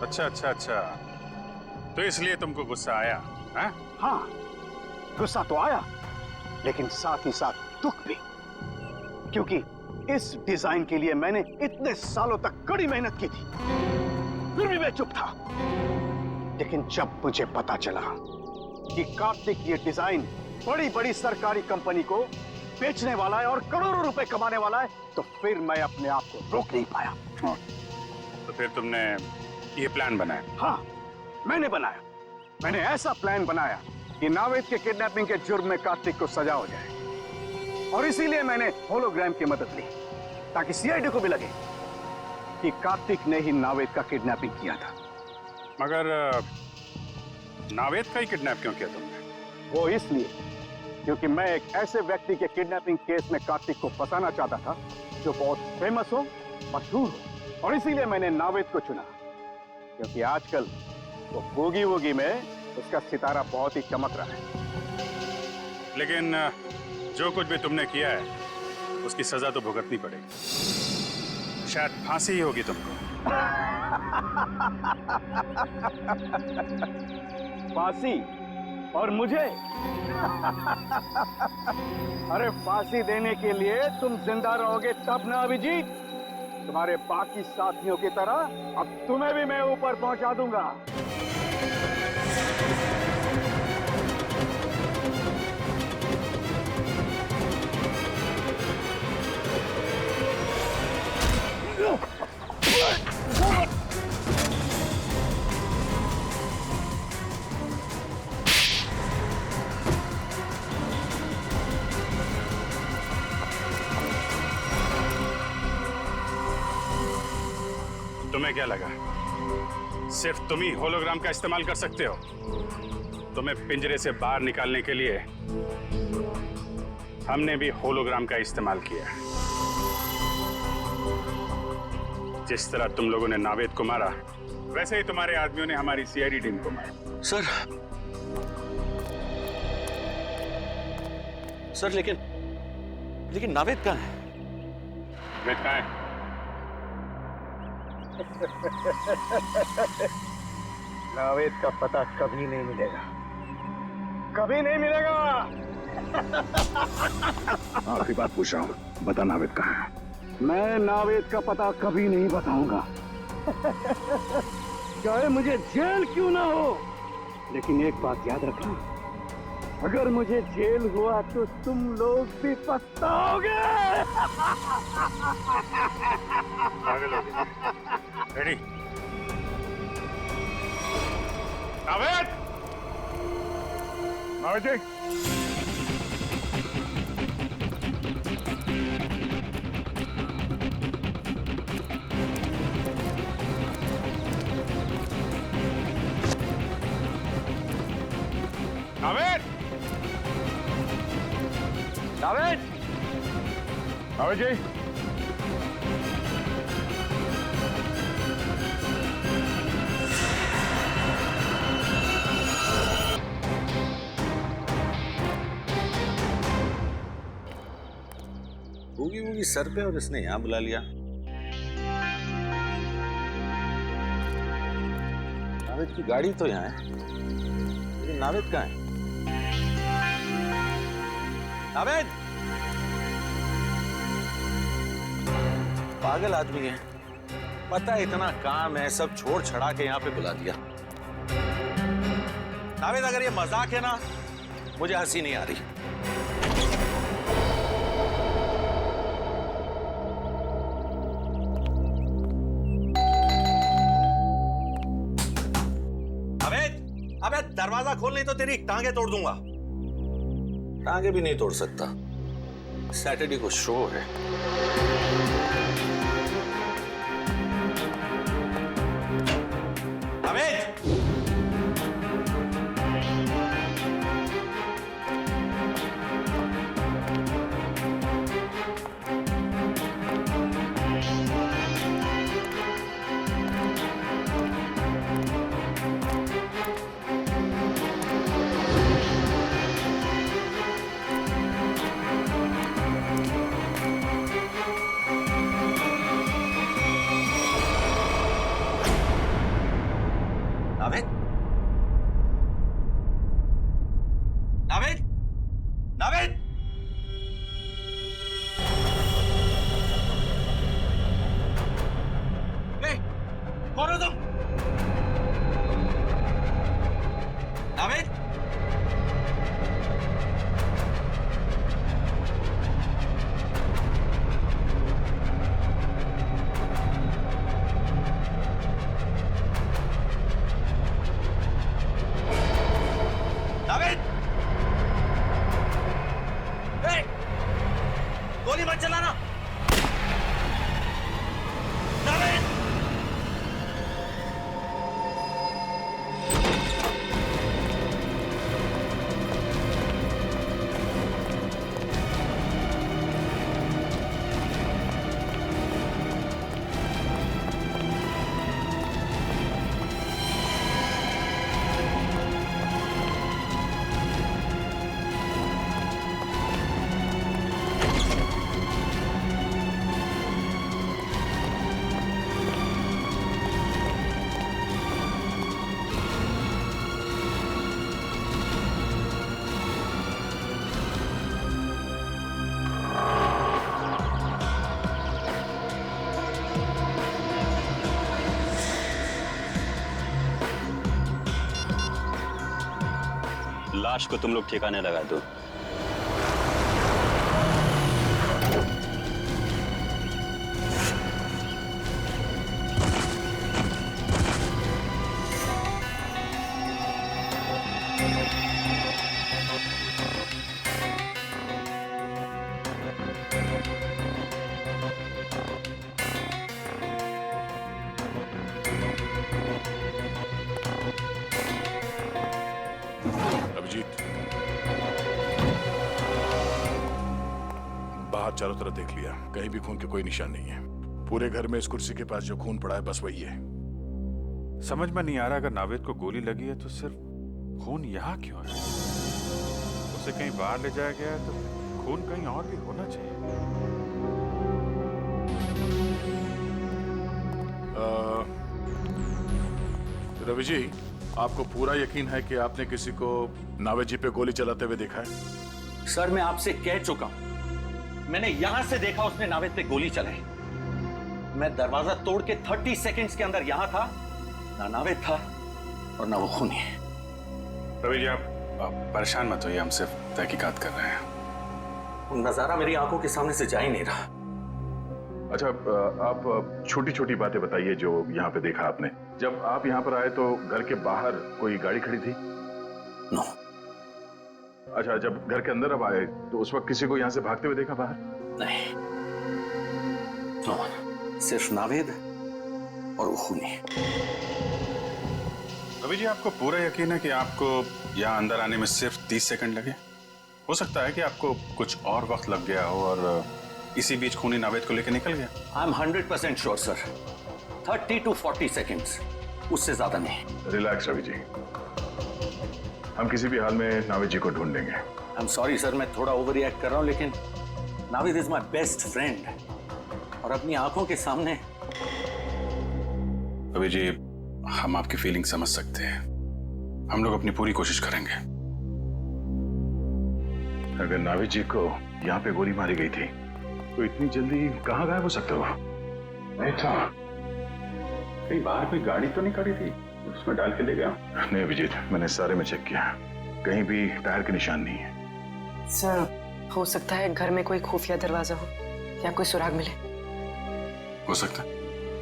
अच्छा अच्छा अच्छा, तो इसलिए तुमको गुस्सा आया? हाँ, गुस्सा तो आया, लेकिन साथ ही साथ दुख भी, क्योंकि इस डिजाइन के लिए मैंने इतने सालों तक कड़ी मेहनत की थी, फिर भी मैं चुप था। लेकिन जब मुझे पता चला कि कार्तिक ये डिजाइन बड़ी बड़ी सरकारी कंपनी को बेचने वाला है और करोड़ों रुपए कमाने वाला है, तो फिर मैं अपने आप को रोक नहीं पाया। तो फिर तुमने ये प्लान बनाया? हाँ, मैंने बनाया। मैंने ऐसा प्लान बनाया कि नावेद के किडनैपिंग के जुर्म में कार्तिक को सजा हो जाए, और इसीलिए मैंने होलोग्राम की मदद ली, ताकि सीआईडी को भी लगे कि कार्तिक ने ही नावेद का किडनैपिंग किया था। मगर नावेद का ही किडनैप क्यों किया तुमने? वो इसलिए क्योंकि मैं एक ऐसे व्यक्ति के किडनैपिंग केस में कार्तिक को फंसाना चाहता था जो बहुत फेमस हो, मशहूर हो, और इसीलिए मैंने नावेद को चुना, क्योंकि आजकल वो बूगी वूगी में उसका सितारा बहुत ही चमक रहा है। लेकिन जो कुछ भी तुमने किया है उसकी सजा तो भुगतनी पड़ेगी। शायद फांसी ही होगी तुमको। फांसी? और मुझे? अरे फांसी देने के लिए तुम जिंदा रहोगे तब ना अभिजीत। तुम्हारे बाकी साथियों की तरह अब तुम्हें भी मैं ऊपर पहुंचा दूंगा। तुम्हें क्या लगा सिर्फ तुम ही होलोग्राम का इस्तेमाल कर सकते हो? तुम्हें पिंजरे से बाहर निकालने के लिए हमने भी होलोग्राम का इस्तेमाल किया। जिस तरह तुम लोगों ने नावेद को मारा, वैसे ही तुम्हारे आदमियों ने हमारी सीआईडी टीम को मारा। सर लेकिन नावेद कहाँ है? नावेद कहाँ है? नावेद का पता कभी नहीं मिलेगा, कभी नहीं मिलेगा। आखिरी बात पूछ रहा हूँ, बता नावेद कहाँ है? मैं नावेद का पता कभी नहीं बताऊंगा, चाहे मुझे जेल क्यों ना हो। लेकिन एक बात याद रखना, अगर मुझे जेल हुआ तो तुम लोग भी पछताओगे। रेडी? नावेद! नावेद जी! नावेद! नावेद! नावेद जी! बूगी वूगी सर पे और इसने यहां बुला लिया। नावेद की गाड़ी तो यहाँ है, लेकिन नावेद कहाँ है? नावेद! पागल आदमी है, पता है इतना काम है, सब छोड़ छड़ा के यहाँ पे बुला दिया। नावेद, अगर ये मजाक है ना, मुझे हंसी नहीं आ रही। अबे दरवाजा खोल, नहीं तो तेरी टांगे तोड़ दूंगा। टांगे भी नहीं तोड़ सकता, सैटरडे को शो है। नावेद, नावेद, नावेद, कौन हो तुम? नावेद, नावेद, गोली मत चलाना। नावेद, लाश को तुम लोग ठिकाने लगा दो। अभिजीत, बाहर चारों तरफ देख लिया, कहीं भी खून के कोई निशान नहीं है। पूरे घर में इस कुर्सी के पास जो खून पड़ा है बस वही है। समझ में नहीं आ रहा, अगर नावेद को गोली लगी है तो सिर्फ खून यहाँ क्यों है? उसे कहीं बाहर ले जाया गया है तो खून कहीं और भी होना चाहिए। रवि जी, आपको पूरा यकीन है कि आपने किसी को नावेद जी पे गोली चलाते हुए देखा है? सर मैं आपसे कह चुका हूं, मैंने यहां से देखा उसने नावेद पे गोली चलाई। मैं दरवाजा तोड़ के 30 सेकंड्स के अंदर यहां था, ना नावेद था और ना वो खूनी। रवि जी, आप परेशान मत होइए, हम सिर्फ तहकीकात कर रहे हैं। वो नजारा मेरी आंखों के सामने से जा ही नहीं रहा। अच्छा, आप छोटी छोटी बातें बताइए जो यहाँ पे देखा आपने। जब आप यहाँ पर आए तो घर के बाहर कोई गाड़ी खड़ी थी? नो। अच्छा, जब घर के अंदर अब आए तो उस वक्त किसी को यहाँ से भागते हुए देखा बाहर? नहीं, नो, सिर्फ नावेद और वो खूनी। रवि जी, आपको पूरा यकीन है कि आपको यहाँ अंदर आने में सिर्फ 30 सेकंड लगे? हो सकता है कि आपको कुछ और वक्त लग गया हो और इसी बीच खूनी नावेद को लेकर निकल गया। I am 100% sure sir, 30 to 40 seconds, उससे ज्यादा नहीं। रिलैक्स रवि जी, हम किसी भी हाल में नावेद जी को ढूंढेंगे। आई एम सॉरी सर, मैं थोड़ा ओवर रिएक्ट कर रहा हूं, लेकिन Naved is my best friend और अपनी आंखों के सामने। रवि जी, हम आपकी फीलिंग समझ सकते हैं, हम लोग अपनी पूरी कोशिश करेंगे। अगर नावेद जी को यहाँ पे गोली मारी गई थी तो इतनी जल्दी कहाँ गायब हो सकते हो? नहीं था, कहीं बाहर कोई गाड़ी तो नहीं खड़ी थी उसमें डाल के ले गया? नहीं अभिजीत, मैंने सारे में चेक किया, कहीं भी टायर के निशान नहीं है। सर, हो सकता है घर में कोई खुफिया दरवाजा हो या कोई सुराग मिले। हो सकता है,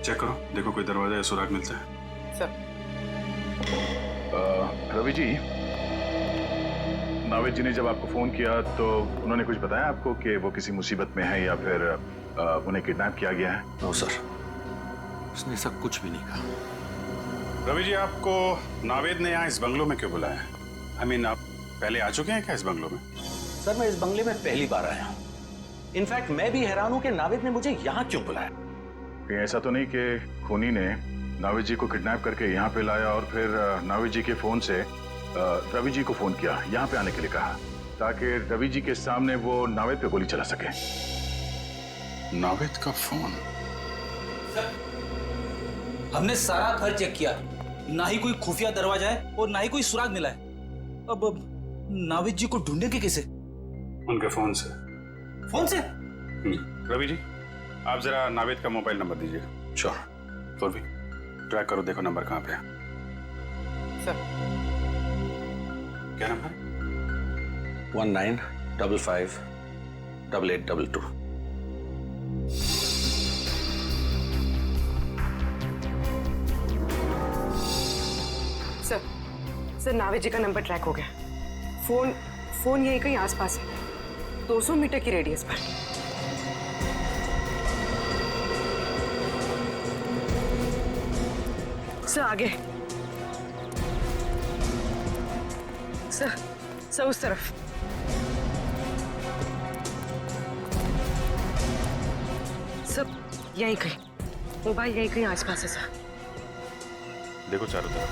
चेक करो, देखो कोई दरवाजा या सुराग मिलता है। सर, रवि जी, नावेद जी ने जब आपको फोन किया तो उन्होंने कुछ बताया आपको कि वो किसी मुसीबत में है या फिर उन्हें किडनैप किया गया है? नो सर, उसने ऐसा कुछ भी नहीं कहा। रवि जी, आपको नावेद ने यहाँ इस बंगलो में क्यों बुलाया? I mean, आप पहले आ चुके हैं क्या इस बंगलो में? सर, मैं इस बंगले में पहली बार आया हूँ। इनफैक्ट मैं भी हैरान हूँ कि नावेद ने मुझे यहाँ क्यों बुलाया। कहीं ऐसा तो नहीं कि खूनी ने नावेद जी को किडनैप करके यहाँ पे लाया और फिर नावेद जी के फोन से रवि जी को फोन किया, यहाँ पे आने के लिए कहा, ताकि रवि जी के सामने वो नावेद पे गोली चला सके? नावेद का फोन? हमने सारा घर चेक किया, ना ही कोई खुफिया दरवाजा है और ना ही कोई सुराग मिला है। अब नाविद जी को ढूंढेंगे कैसे? उनके फोन से। फोन से? रवि जी, आप जरा नाविद का मोबाइल नंबर दीजिए। श्योर। पूर्वी, ट्रैक करो, देखो नंबर कहाँ पे है। सर। क्या नंबर? 19558822। सर नाविद जी का नंबर ट्रैक हो गया। फोन यहीं कहीं आसपास है, 200 मीटर की रेडियस पर। सर आगे। सर उस तरफ। सर यहीं कहीं, मोबाइल यहीं कहीं आसपास है सर। देखो चारों तरफ।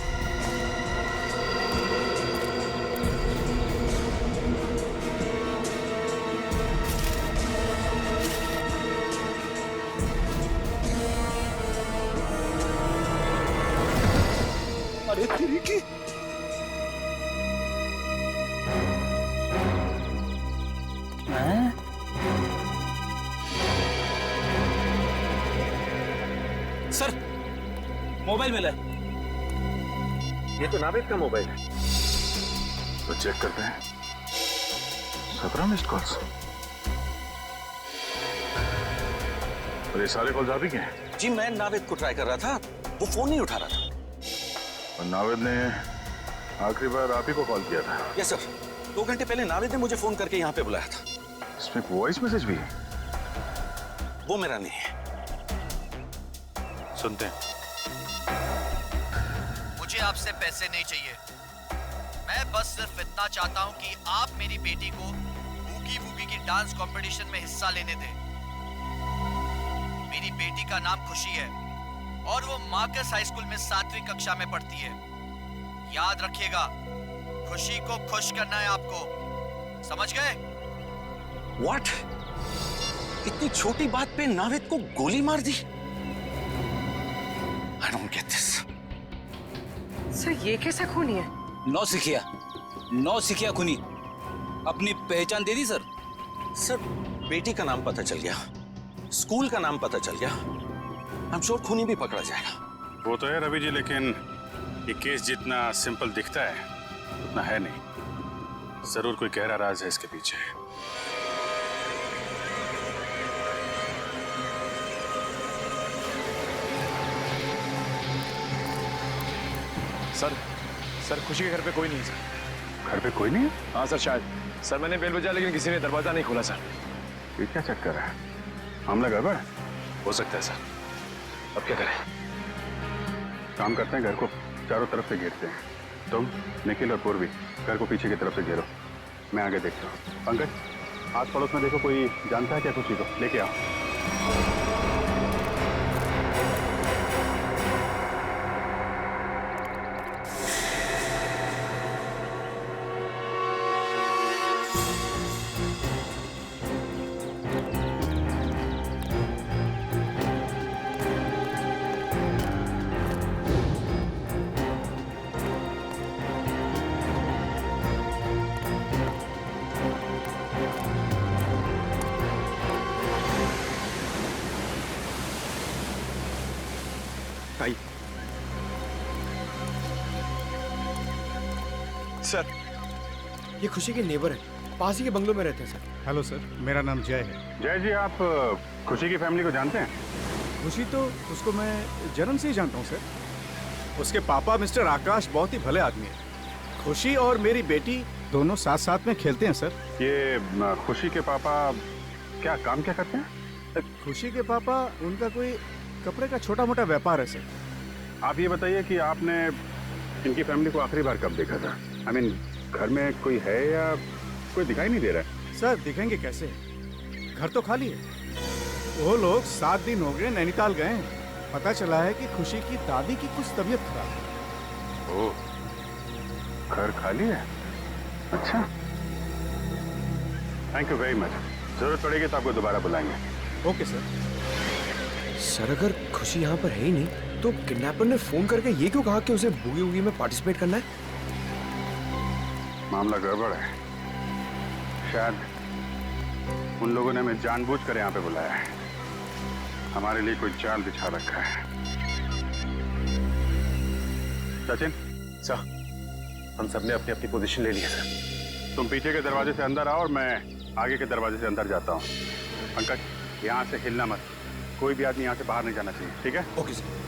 अरे तेरी की। सर मोबाइल मिला है। ये तो नाविद का मोबाइल है। तो चेक करते हैं। 17 मिस्ड कॉल्स। और ये सारे कॉल्स आप ही के हैं? जी मैं नाविद को ट्राई कर रहा था, वो फोन नहीं उठा रहा था। और नाविद ने आखिरी बार आप ही को कॉल किया था? यस सर, 2 घंटे पहले नाविद ने मुझे फोन करके यहाँ पे बुलाया था। इसमें वॉइस मैसेज भी है? वो मेरा नहीं है। सुनते हैं। मुझे आपसे पैसे नहीं चाहिए, मैं बस सिर्फ इतना चाहता हूं कि आप मेरी बेटी को बूगी वूगी की डांस कंपटीशन में हिस्सा लेने दें। मेरी बेटी का नाम खुशी है और वो मार्कस हाई स्कूल में 7वीं कक्षा में पढ़ती है। याद रखिएगा, खुशी को खुश करना है आपको, समझ गए? व्हाट? इतनी छोटी बात पे नाविद को गोली मार दी? I don't get this. Sir ये कैसा खून है? नौसिखिया खुनी। अपनी पहचान दे दी सर? सर बेटी का नाम पता चल गया, स्कूल का नाम पता चल गया, I'm sure खूनी भी पकड़ा जाएगा। वो तो है रवि जी, लेकिन ये केस जितना सिंपल दिखता है उतना है नहीं। जरूर कोई गहरा राज है इसके पीछे। सर खुशी के घर पे कोई नहीं है सर। घर पे कोई नहीं है? हाँ सर शायद। सर मैंने बेल बजाया लेकिन किसी ने दरवाजा नहीं खोला सर। ये क्या चक्कर है? हमला गड़बड़ हो सकता है सर। अब क्या करें? काम करते हैं, घर को चारों तरफ से घेरते हैं। तुम, निखिल और पूर्वी घर को पीछे की तरफ से घेरो, मैं आगे देखता हूँ। पंकज आस पड़ोस में देखो, कोई जानता है क्या खुशी को, लेके आओ। सर ये खुशी के नेबर है, पास ही के बंगलों में रहते हैं सर। हेलो सर, मेरा नाम जय है। जय जी, आप खुशी की फैमिली को जानते हैं? खुशी तो उसको मैं जन्म से ही जानता हूँ सर। उसके पापा मिस्टर आकाश बहुत ही भले आदमी है। खुशी और मेरी बेटी दोनों साथ साथ में खेलते हैं सर। ये खुशी के पापा क्या काम क्या करते हैं? खुशी के पापा, उनका कोई कपड़े का छोटा मोटा व्यापार है सर। आप ये बताइए कि आपने इनकी फैमिली को आखिरी बार कब देखा था? आई मीन घर में कोई है या कोई दिखाई नहीं दे रहा है? सर दिखेंगे कैसे, घर तो खाली है। वो लोग 7 दिन हो गए नैनीताल गए हैं। पता चला है कि खुशी की दादी की कुछ तबीयत खराब है। ओह, घर खाली है? अच्छा, थैंक यू वेरी मच। जरूरत पड़ेगी तो आपको दोबारा बुलाएंगे। Okay sir. सर अगर खुशी यहाँ पर है ही नहीं तो किडनैपर ने फोन करके ये क्यों कहा कि उसे बूगी वूगी में पार्टिसिपेट करना है? मामला गड़बड़ है। शायद उन लोगों ने हमें जानबूझकर यहाँ पे बुलाया है। हमारे लिए कोई जाल बिछा रखा है। सचिन, सर, हम सबने अपनी अपनी पोजीशन ले ली है सर। तुम पीछे के दरवाजे से अंदर आओ और मैं आगे के दरवाजे से अंदर जाता हूँ। पंकज, यहाँ से हिलना मत। कोई भी आदमी यहाँ से बाहर नहीं जाना चाहिए, ठीक है? Okay sir.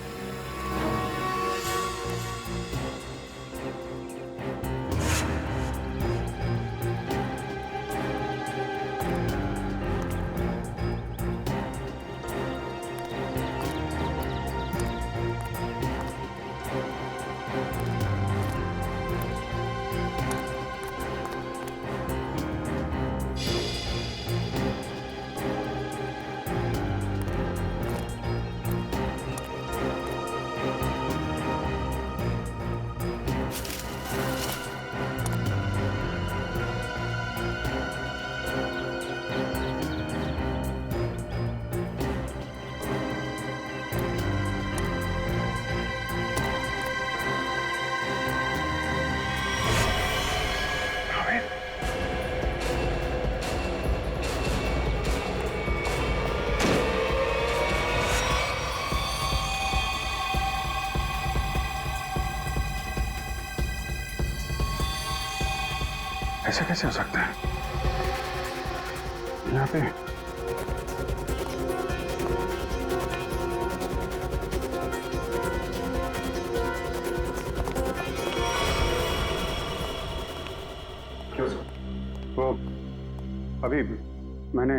ऐसा कैसे हो सकता है? यहाँ पे क्यों सर? वो अभी मैंने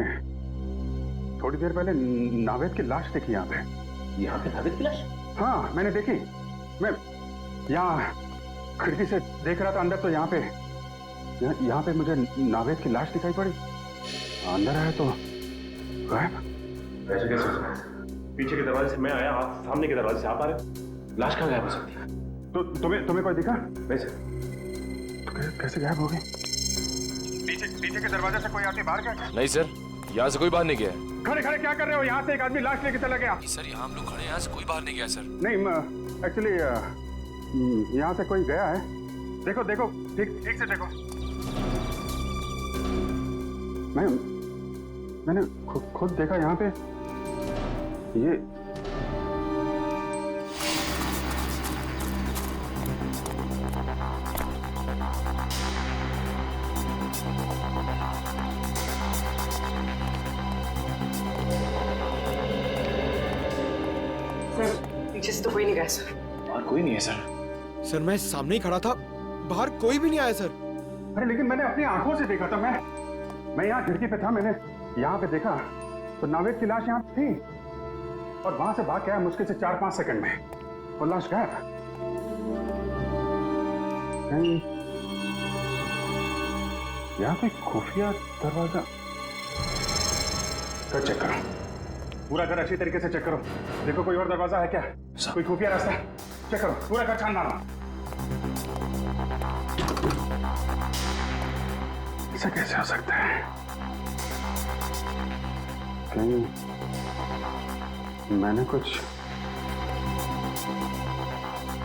थोड़ी देर पहले नावेद की लाश देखी यहाँ पे। यहाँ पे नावेद की लाश? हाँ, मैंने देखी। मैं यहाँ खिड़की से देख रहा था अंदर, तो यहाँ पे मुझे नावेद की लाश दिखाई पड़ी। अंदर आया तो गायब। ऐसे कैसे हो सकता है? पीछे के दरवाजे से मैं आया, आप सामने के दरवाजे से आप आ रहे। लाश कहाँ गायब हो सकती है? तो तुम्हें कोई दिखा? वैसे तो कैसे गायब हो गई? पीछे के दरवाजे से कोई आदमी बाहर गया? नहीं सर, यहाँ से कोई बाहर नहीं गया है। खड़े खड़े क्या कर रहे हो? यहाँ से एक आदमी लाश लेके चला गया। सर, यहाँ हम लोग खड़े हैं, यहाँ से कोई बाहर नहीं गया सर। नहीं, एक्चुअली यहाँ से कोई गया है। देखो देखो, ठीक से देखो। मैंने खुद देखा यहाँ पे। ये सर, पीछे से तो कोई नहीं गया सर। और कोई नहीं है सर। सर, मैं सामने ही खड़ा था, बाहर कोई भी नहीं आया सर। अरे लेकिन मैंने अपनी आंखों से देखा था। मैं यहाँ खिड़की पे था, मैंने यहाँ पे देखा तो नावेद की लाश यहाँ थी और वहां से भाग के आया मुश्किल से 4-5 सेकंड में, और लाश गायब। कहीं यहाँ पे खुफिया दरवाजा। कर चेक करो, पूरा घर अच्छी तरीके से चेक करो। देखो कोई और दरवाजा है क्या, कोई खुफिया रास्ता। चेक करो, पूरा घर छान मारो। ऐसा कैसे हो सकता है? कहीं मैंने कुछ,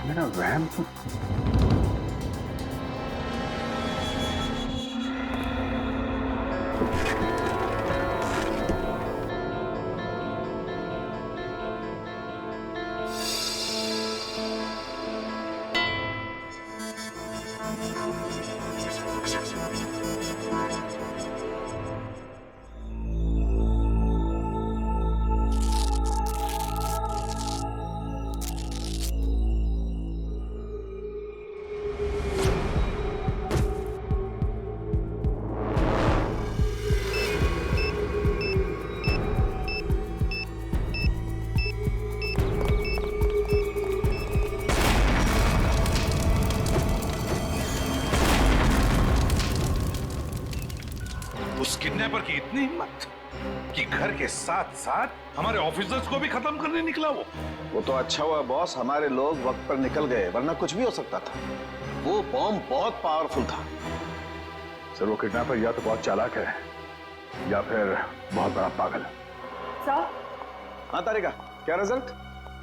मेरा वहम तो। उस किडनैपर की इतनी हिम्मत कि घर के साथ साथ हमारे ऑफिसर्स को भी खत्म करने निकला वो तो अच्छा हुआ बॉस, हमारे लोग वक्त पर निकल गए, वरना कुछ भी हो सकता था। वो बॉम्ब बहुत पावरफुल था। सर, वो किडनैपर या तो बहुत चालाक है या फिर बहुत बड़ा पागल। सर? हाँ तारिका, क्या रिजल्ट?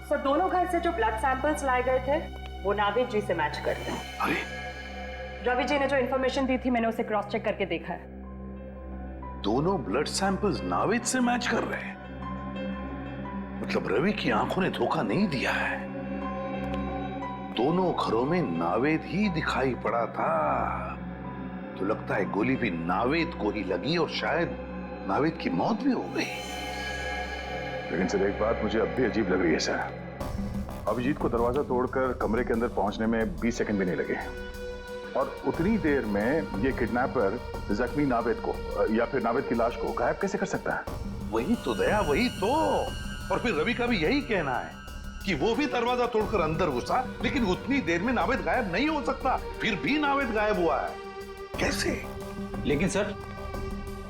सर दोनों घर से जो ब्लड सैंपल्स लाए गए थे वो नावेद जी से मैच करते हैं। अरे रवि जी ने जो इन्फॉर्मेशन दी थी मैंने उसे क्रॉस चेक करके देखा है। दोनों ब्लड सैंपल्स नावेद से मैच कर रहे हैं। मतलब रवि की आंखों ने धोखा नहीं दिया है। दोनों घरों में नावेद ही दिखाई पड़ा था। तो लगता है गोली भी नावेद को ही लगी और शायद नावेद की मौत भी हो गई। लेकिन सर एक बात मुझे अब भी अजीब लग रही है सर। अभिजीत को दरवाजा तोड़कर कमरे के अंदर पहुंचने में 20 सेकंड भी नहीं लगे और उतनी देर में ये किडनैपर जख्मी नावेद को या फिर नावेद की लाश को गायब कैसे कर सकता है? वही तो दया, वही तो। और फिर रवि का भी यही कहना है कि वो भी दरवाजा तोड़कर अंदर घुसा, लेकिन उतनी देर में नावेद गायब नहीं हो सकता। फिर भी नावेद गायब हुआ है, कैसे? लेकिन सर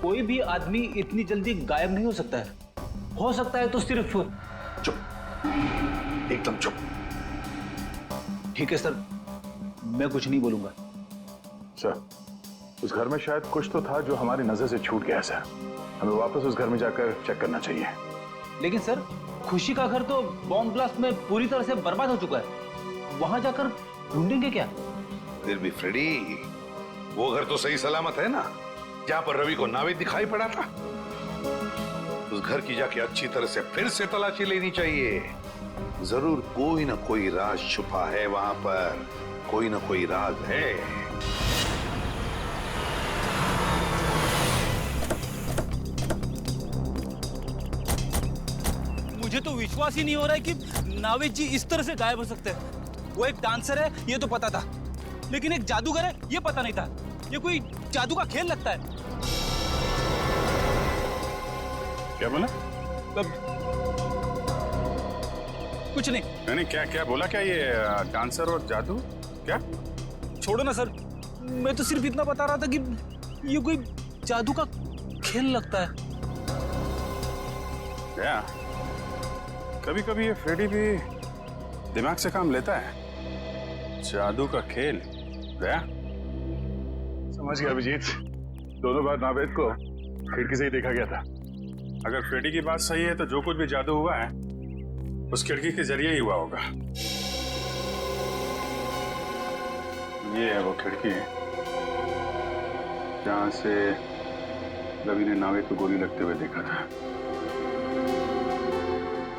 कोई भी आदमी इतनी जल्दी गायब नहीं हो सकता है। हो सकता है तो सिर्फ। चुप, एकदम चुप। ठीक है सर, मैं कुछ नहीं बोलूंगा। सर उस घर में शायद कुछ तो था जो हमारी नजर से छूट गया सर। हमें वापस उस घर में जाकर चेक करना चाहिए। लेकिन सर खुशी का घर तो बॉम्ब ब्लास्ट में पूरी तरह से बर्बाद हो चुका है। वहां जाकर ढूंढेंगे क्या? फिर भी फ्रेडी, वो घर तो सही सलामत है ना, जहां पर रवि को नावेद दिखाई पड़ा था। उस घर की जाके अच्छी तरह से फिर से तलाशी लेनी चाहिए। जरूर कोई ना कोई राज छुपा है वहां पर, कोई ना कोई राज है। मुझे तो विश्वास ही नहीं हो रहा है कि नावेद जी इस तरह से गायब हो सकते हैं। वो एक डांसर है ये तो पता था, लेकिन एक जादूगर है ये पता नहीं था। ये कोई जादू का खेल लगता है। क्या बोला? कुछ नहीं। नहीं क्या क्या बोला? क्या ये डांसर और जादू? क्या? छोड़ो ना सर, मैं तो सिर्फ इतना बता रहा था कि ये कोई जादू का खेल लगता है। क्या? कभी कभी ये फ्रेडी भी दिमाग से काम लेता है। जादू का खेल? गया? समझ गया अभिजीत। दोनों बार नावेद को खिड़की से ही देखा गया था। अगर फ्रेडी की बात सही है तो जो कुछ भी जादू हुआ है उस खिड़की के जरिए ही हुआ होगा। ये है वो खिड़की जहां से रवि ने नावेद को गोली लगते हुए देखा था।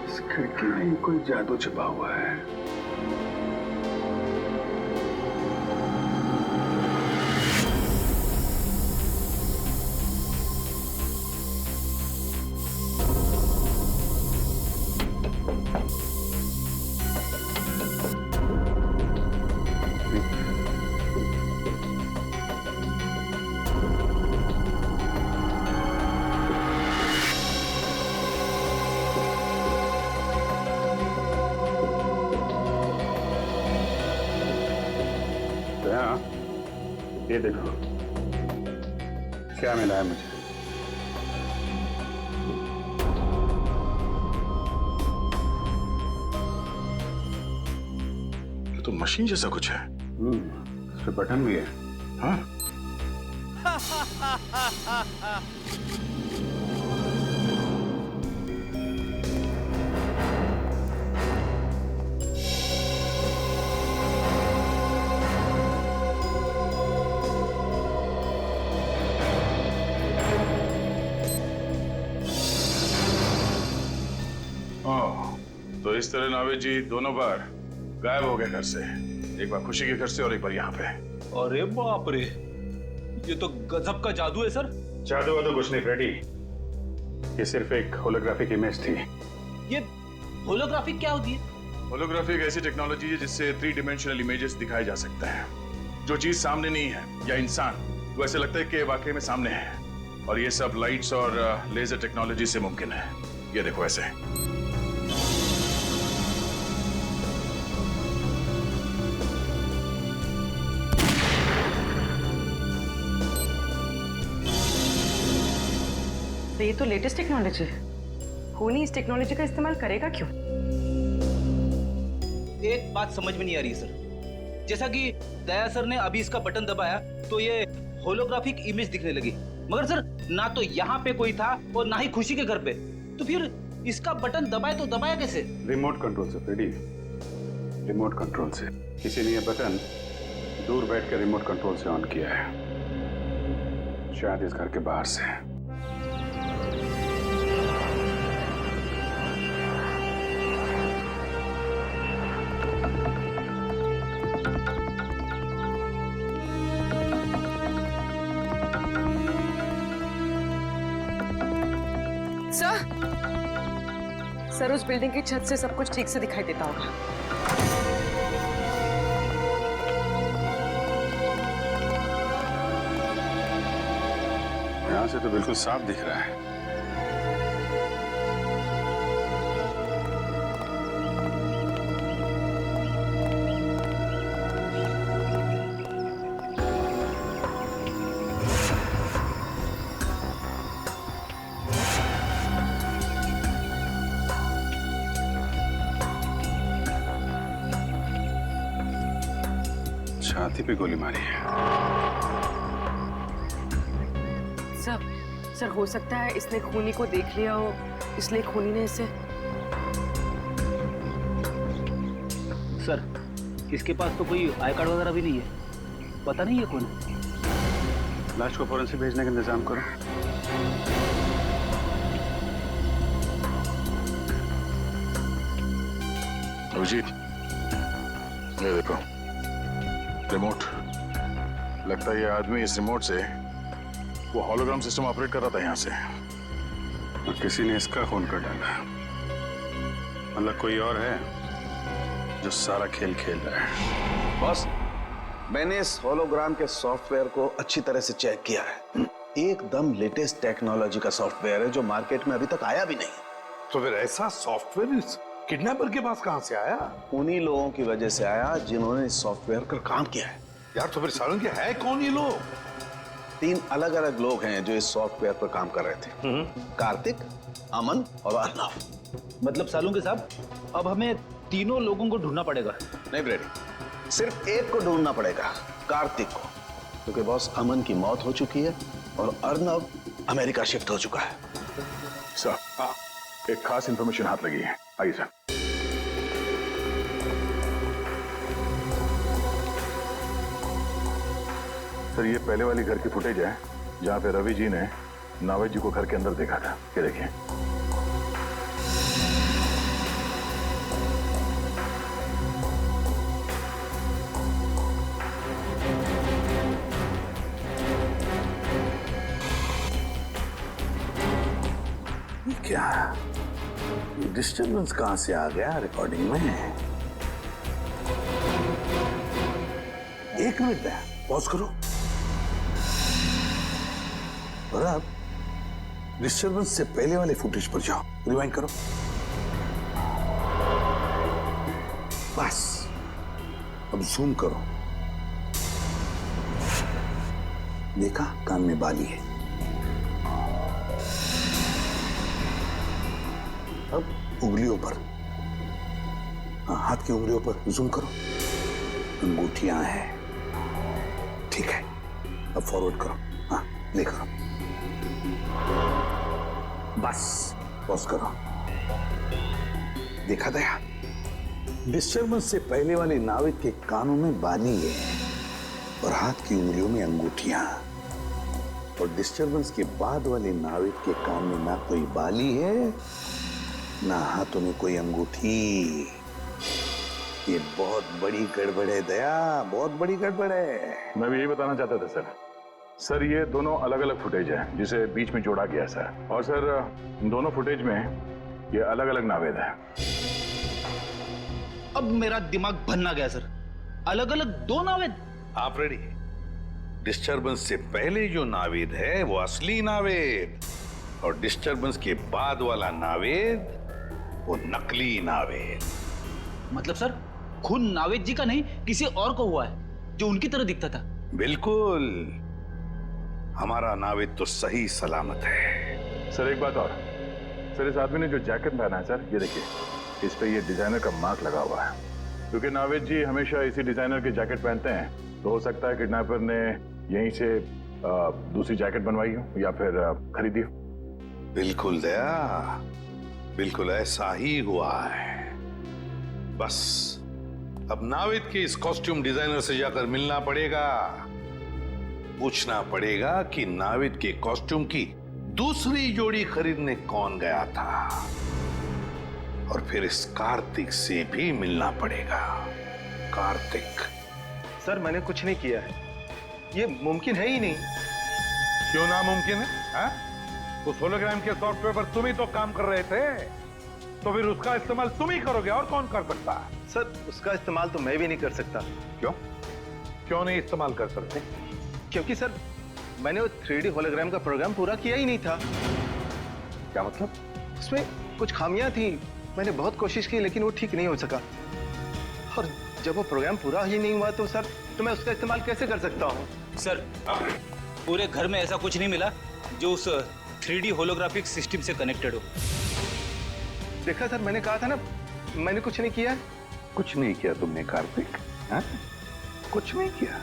इस खिड़की में ही कोई जादू छिपा हुआ है। ये देखो क्या मिला है मुझे। ये तो मशीन जैसा कुछ है। इस पे बटन भी है। हाँ? तो इस तरह नावेद जी दोनों बार गायब हो गए घर से। एक बार खुशी के घर से और एक बार यहाँ पे। अरे बाप रे, ये तो गजब का जादू है सर। जादू वादू कुछ नहीं फ्रेडी, ये सिर्फ एक होलोग्राफिक इमेज थी। ये होलोग्राफिक क्या होती है? होलोग्राफी एक ऐसी टेक्नोलॉजी है जिससे 3 डायमेंशनल इमेजेस दिखाए जा सकते हैं। जो चीज सामने नहीं है या इंसान, वो ऐसे लगता है कि वाकई में सामने है। और ये सब लाइट्स और लेजर टेक्नोलॉजी से मुमकिन है। ये देखो ऐसे। तो ये तो लेटेस्ट टेक्नोलॉजी है। खूनी इस टेक्नोलॉजी का इस्तेमाल करेगा क्यों? एक बात समझ में नहीं आ रही सर। जैसा कि दया सर ने अभी इसका बटन दबाया तो ये होलोग्राफिक इमेज दिखने लगी, मगर सर ना तो यहाँ पे कोई था और ना ही खुशी के घर पे। तो फिर इसका बटन दबाए तो दबाया कैसे? रिमोट कंट्रोल से फ्रेडी, रिमोट कंट्रोल से। किसी ने यह बटन दूर बैठ कर रिमोट कंट्रोल से ऑन किया है, शायद इस घर के बाहर से। सर उस बिल्डिंग की छत से सब कुछ ठीक से दिखाई देता होगा। यहां से तो बिल्कुल साफ दिख रहा है। छाती पे गोली मारी है। सर हो सकता है इसने खूनी को देख लिया हो, इसलिए खूनी ने इसे। सर इसके पास तो कोई आई कार्ड वगैरह भी नहीं है, पता नहीं है कौन है। लाश को फॉरेंसिक भेजने का इंतजाम करो। अभिजीत, ये देखो रिमोट। लगता है ये आदमी इस रिमोट से वो हॉलोग्राम सिस्टम ऑपरेट कर रहा था यहाँ से, और किसी ने इसका खून कर डाला। मतलब कोई और है जो सारा खेल खेल रहा है। बॉस, मैंने इस होलोग्राम के सॉफ्टवेयर को अच्छी तरह से चेक किया है। एकदम लेटेस्ट टेक्नोलॉजी का सॉफ्टवेयर है जो मार्केट में अभी तक आया भी नहीं। तो फिर ऐसा सॉफ्टवेयर इस किडनैपर के पास कहां से आया? उन्हीं लोगों की वजह से आया जिन्होंने इस सॉफ्टवेयर पर काम किया है। यार तो फिर सालन के है कौन ये लोग? 3 अलग-अलग लोग हैं जो इस सॉफ्टवेयर पर काम कर रहे थे। कार्तिक, अमन और अर्नव। मतलब सालुंके साहब, अब हमें तीनों लोगों को ढूंढना पड़ेगा। नहीं ब्रेडी, सिर्फ एक को ढूंढना पड़ेगा, कार्तिक को, क्योंकि बॉस अमन की मौत हो चुकी है और अर्नव अमेरिका शिफ्ट हो चुका है। सर, एक खास इंफॉर्मेशन हाथ लगी है। आइए सर। सर, ये पहले वाली घर की फुटेज है जहां पे रवि जी ने नावेद जी को घर के अंदर देखा था। ये देखिए। क्या डिस्टर्बेंस कहां से आ गया रिकॉर्डिंग में? एक मिनट है, पॉज करो। और अब डिस्टर्बेंस से पहले वाले फुटेज पर जाओ, रिवाइंड करो। बस अब जूम करो। देखा, कान में बाली है। अब उंगलियों पर, हाथ की उंगलियों पर जूम करो। अंगूठियां हैं, ठीक है। अब फॉरवर्ड करो। हाँ, देखो। बस पॉज करो। देखा दया, डिस्टर्बेंस से पहले वाले नाविक के कानों में बाली है और हाथ की उंगलियों में अंगूठियां, और डिस्टर्बेंस के बाद वाले नाविक के कान में ना कोई बाली है ना हाथों में कोई अंगूठी। ये बहुत बड़ी गड़बड़ है दया, बहुत बड़ी गड़बड़ है। मैं भी यही बताना चाहता था सर। सर, ये दोनों अलग अलग फुटेज है जिसे बीच में जोड़ा गया सर। और सर, दोनों फुटेज में ये अलग अलग नावेद है। अब मेरा दिमाग भन्ना गया सर। अलग अलग 2 नावेद? आप रेडी? डिस्टर्बेंस से पहले जो नावेद है वो असली नावेद, और डिस्टर्बेंस के बाद वाला नावेद वो नकली नावेद। मतलब सर, खून नावेद जी का नहीं, किसी और को हुआ है जो उनकी तरह दिखता था। बिल्कुल, हमारा नावेद तो सही सलामत है। सर, एक बात और। सर, इस आदमी ने जो जैकेट पहना है सर, ये देखिए, इस पे ये डिजाइनर का मार्क लगा हुआ है। क्योंकि नावेद जी हमेशा इसी डिजाइनर के जैकेट पहनते हैं, तो हो सकता है किडनैपर ने यहीं से दूसरी जैकेट बनवाई हो या फिर खरीदी हो। बिल्कुल दया, बिल्कुल ऐसा ही हुआ है। बस अब नाविद के इस कॉस्ट्यूम डिजाइनर से जाकर मिलना पड़ेगा, पूछना पड़ेगा कि नाविद के कॉस्ट्यूम की दूसरी जोड़ी खरीदने कौन गया था, और फिर इस कार्तिक से भी मिलना पड़ेगा। कार्तिक। सर मैंने कुछ नहीं किया है, ये मुमकिन है ही नहीं। क्यों नामुमकिन है? हाँ? उस होलोग्राम के सॉफ्टवेयर पर तुम ही तो काम कर रहे थे, तो फिर उसका इस्तेमाल तुम ही करोगे, और कौन कर सकता है? सर उसका इस्तेमाल तो मैं भी नहीं कर सकता। क्यों? क्यों नहीं इस्तेमाल कर सकते? क्योंकि सर मैंने वो 3D होलोग्राम का प्रोग्राम पूरा किया ही नहीं था। क्या मतलब? उसमें कुछ खामियां थी, मैंने बहुत कोशिश की लेकिन वो ठीक नहीं हो सका। और जब वो प्रोग्राम पूरा ही नहीं हुआ तो सर तो मैं उसका इस्तेमाल कैसे कर सकता हूँ? सर पूरे घर में ऐसा कुछ नहीं मिला जो उस 3D होलोग्राफिक सिस्टम से कनेक्टेड हो। देखा सर, मैंने कहा था ना मैंने कुछ नहीं किया। कुछ नहीं किया तुमने कार्तिक? हाँ? कुछ नहीं किया।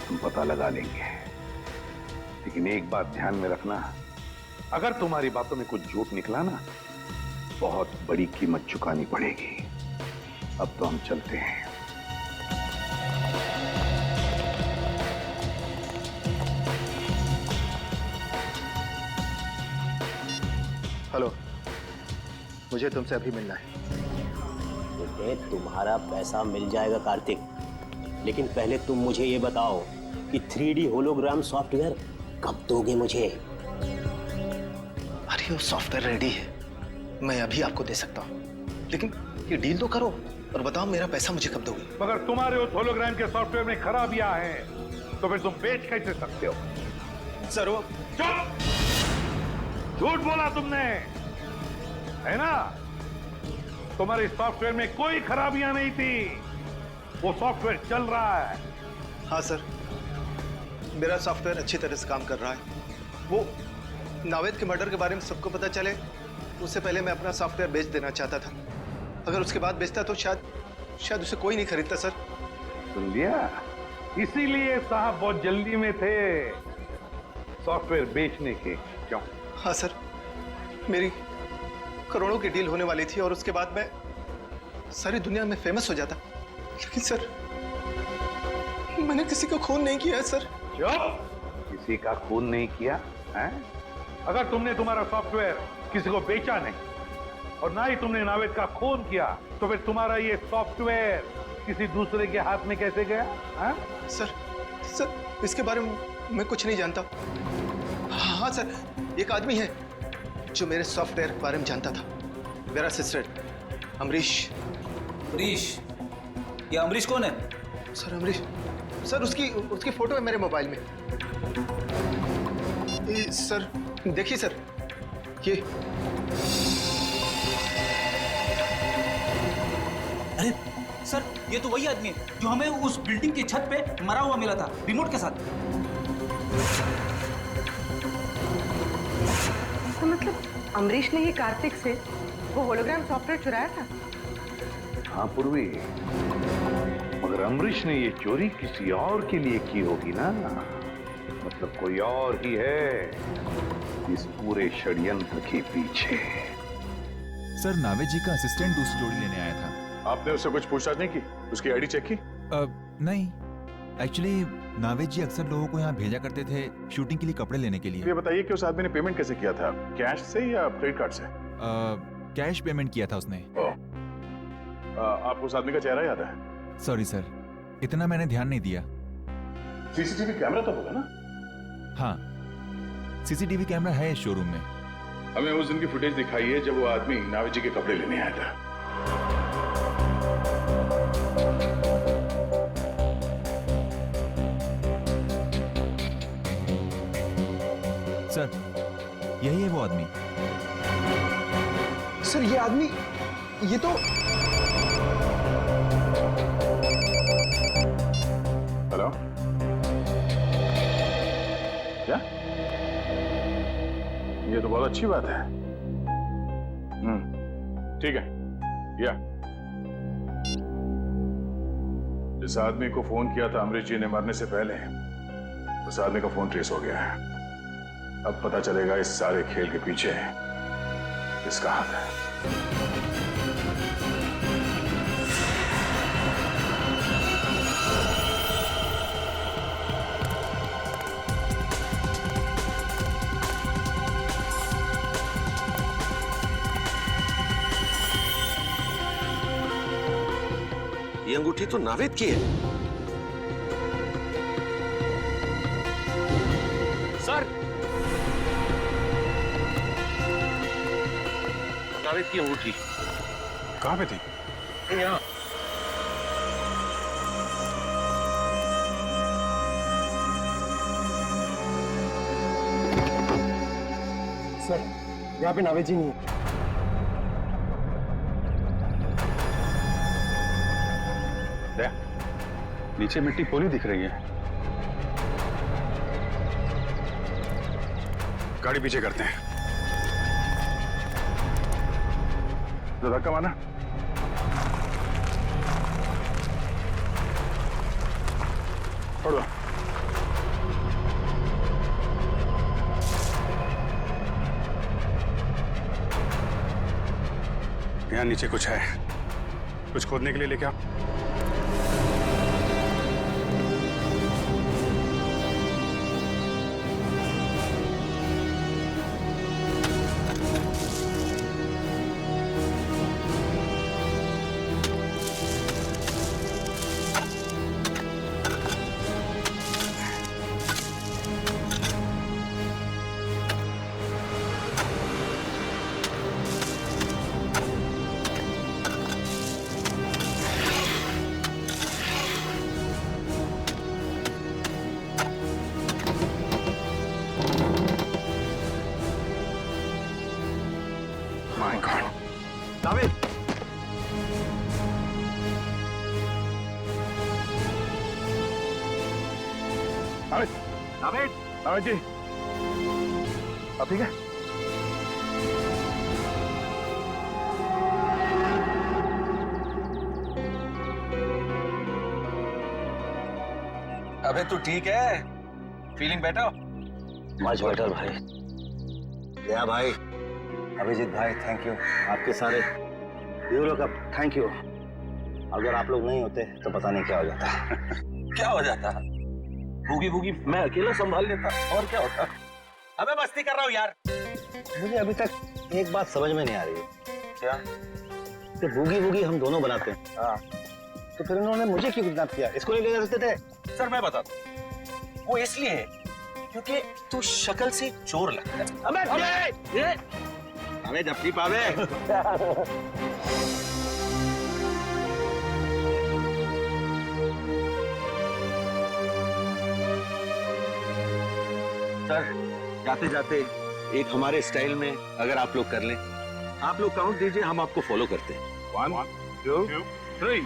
हम पता लगा लेंगे, लेकिन एक बात ध्यान में रखना, अगर तुम्हारी बातों में कुछ झूठ निकला ना, बहुत बड़ी कीमत चुकानी पड़ेगी। अब तो हम चलते हैं। हेलो, मुझे तुमसे अभी मिलना है। बेटे तुम्हारा पैसा मिल जाएगा कार्तिक, लेकिन पहले तुम मुझे ये बताओ कि 3D होलोग्राम सॉफ्टवेयर कब दोगे मुझे? अरे वो सॉफ्टवेयर रेडी है, मैं अभी आपको दे सकता हूँ, लेकिन ये डील तो करो और बताओ मेरा पैसा मुझे कब दोगे? मगर तुम्हारे उस होलोग्राम के सॉफ्टवेयर में खराबियां हैं, तो फिर तुम बेच कैसे सकते हो? सर वो चुप! झूठ बोला तुमने, है ना? तुम्हारे सॉफ्टवेयर में कोई खराबियां नहीं थी, वो सॉफ्टवेयर चल रहा है। हाँ सर, मेरा सॉफ्टवेयर अच्छी तरह से काम कर रहा है। वो नावेद के मर्डर के बारे में सबको पता चले उससे पहले मैं अपना सॉफ्टवेयर बेच देना चाहता था। अगर उसके बाद बेचता तो शायद उसे कोई नहीं खरीदता सर। सुन लिया? इसीलिए साहब बहुत जल्दी में थे सॉफ्टवेयर बेचने के। क्यों? हाँ सर, मेरी करोड़ों की डील होने वाली थी और उसके बाद मैं सारी दुनिया में फेमस हो जाता, लेकिन सर मैंने किसी का खून नहीं किया है सर। किसी का खून नहीं किया है? अगर तुमने तुम्हारा सॉफ्टवेयर किसी को बेचा नहीं और ना ही तुमने नावेद का खून किया, तो फिर तुम्हारा ये सॉफ्टवेयर किसी दूसरे के हाथ में कैसे गया? है? सर इसके बारे में मैं कुछ नहीं जानता। हाँ सर, एक आदमी है जो मेरे सॉफ्टवेयर के बारे में जानता था, मेरा असिस्टेंट अमरीश। अमरीश? ये अमरीश कौन है? सर अमरीश, सर उसकी फोटो है मेरे मोबाइल में। सर देखिए सर, ये अरे सर, ये तो वही आदमी है जो हमें उस बिल्डिंग की छत पे मरा हुआ मिला था रिमोट के साथ। तो मतलब अमरीश ने ही कार्तिक से वो होलोग्राम सॉफ्टवेयर चुराया था? हाँ पूर्वी, मगर अमरीश ने ये चोरी किसी और के लिए की होगी ना, मतलब कोई और ही है इस पूरे षड्यंत्र के पीछे। सर नावेद जी का असिस्टेंट दूसरी जोड़ी लेने आया था। आपने उससे कुछ पूछताछ नहीं की? उसकी आईडी चेक की? नहीं, एक्चुअली नावेद जी अक्सर लोगों को यहाँ भेजा करते थे शूटिंग के लिए कपड़े लेने के लिए। ये बताइए कि उस आदमी ने पेमेंट कैसे किया था, कैश से या क्रेडिट कार्ड से? कैश पेमेंट किया था उसने। आपको उस आदमी का चेहरा याद है? सॉरी सर, इतना मैंने ध्यान नहीं दिया। सीसीटीवी कैमरा तो होगा ना? हाँ, सीसीटीवी कैमरा है इस शोरूम में। हमें उस दिन की फुटेज दिखाइए जब वो आदमी नावेद जी के कपड़े लेने आया था। सर यही है वो आदमी। सर ये आदमी, ये तो हेलो, क्या? ये तो बहुत अच्छी बात है। ठीक है, या जिस आदमी को फोन किया था अमरीश जी ने मरने से पहले, उस आदमी का फोन ट्रेस हो गया है। अब पता चलेगा इस सारे खेल के पीछे किसका हाथ है। अंगूठी तो नावेद की है। सर, नावेद की अंगूठी कहाँ पे थी? यहाँ। सर, यहाँ पे नावेद जी नहीं है। दया, नीचे मिट्टी पोली दिख रही है। गाड़ी पीछे करते हैं। तो धक्का मारना। छोड़ दो। यहाँ नीचे कुछ है, कुछ खोदने के लिए लेके आओ। My God. नावेद, नावेद, नावेद, नावेद जी, अब ठीक है? अबे तू ठीक है? Feeling better? मच बेटर भाई। क्या भाई, अभिजीत भाई, थैंक यू। आपके सारे ब्यूरो का थैंक यू। अगर आप लोग नहीं होते तो पता नहीं क्या हो जाता। क्या हो जाता? भूगी भूगी मैं अकेला संभाल लेता, और क्या होता? अबे मस्ती कर रहा हूँ यार। मुझे अभी तक एक बात समझ में नहीं आ रही है। क्या? कि बूगी वूगी हम दोनों बनाते हैं। हाँ। तो फिर उन्होंने मुझे क्यों किडनैप किया? इसको नहीं ले जा सकते थे? सर मैं बताता हूँ, वो इसलिए क्योंकि तू शक्ल से चोर लगता है। अबे ये हमें जप्ती पावे। सर जाते जाते एक हमारे स्टाइल में अगर आप लोग कर लें, आप लोग काउंट दीजिए, हम आपको फॉलो करते हैं। 1 2 3